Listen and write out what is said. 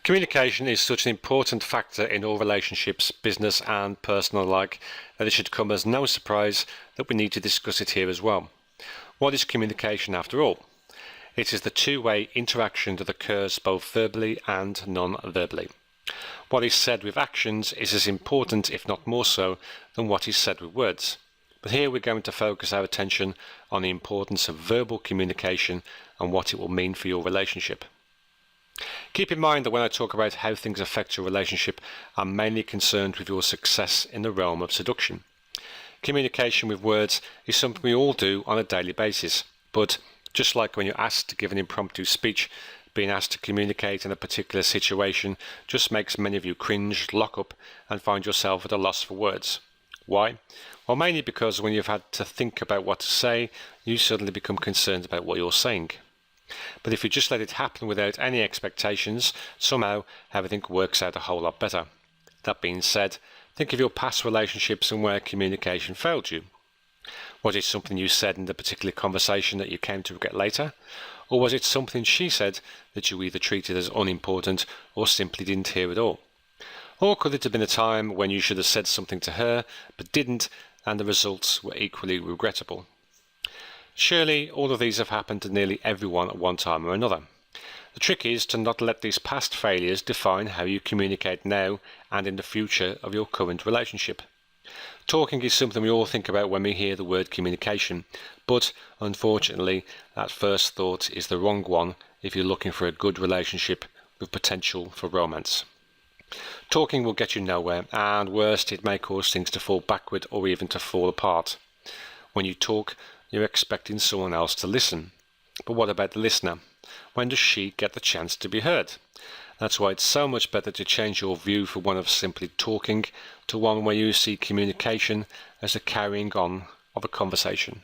Communication is such an important factor in all relationships, business and personal alike, that it should come as no surprise that we need to discuss it here as well. What is communication after all? It is the two-way interaction that occurs both verbally and non-verbally. What is said with actions is as important, if not more so, than what is said with words. But here we're going to focus our attention on the importance of verbal communication and what it will mean for your relationship. Keep in mind that when I talk about how things affect your relationship, I'm mainly concerned with your success in the realm of seduction. Communication with words is something we all do on a daily basis, but just like when you're asked to give an impromptu speech, being asked to communicate in a particular situation just makes many of you cringe, lock up, and find yourself at a loss for words. Why? Well, mainly because when you've had to think about what to say, you suddenly become concerned about what you're saying. But if you just let it happen without any expectations, somehow everything works out a whole lot better. That being said, think of your past relationships and where communication failed you. Was it something you said in the particular conversation that you came to regret later? Or was it something she said that you either treated as unimportant or simply didn't hear at all? Or could it have been a time when you should have said something to her but didn't, and the results were equally regrettable? Surely all of these have happened to nearly everyone at one time or another. The trick is to not let these past failures define how you communicate now and in the future of your current relationship. Talking is something we all think about when we hear the word communication, but unfortunately that first thought is the wrong one if you're looking for a good relationship with potential for romance. Talking will get you nowhere, and worst, it may cause things to fall backward or even to fall apart. When you talk, you're expecting someone else to listen. But what about the listener? When does she get the chance to be heard? That's why it's so much better to change your view from one of simply talking to one where you see communication as a carrying on of a conversation.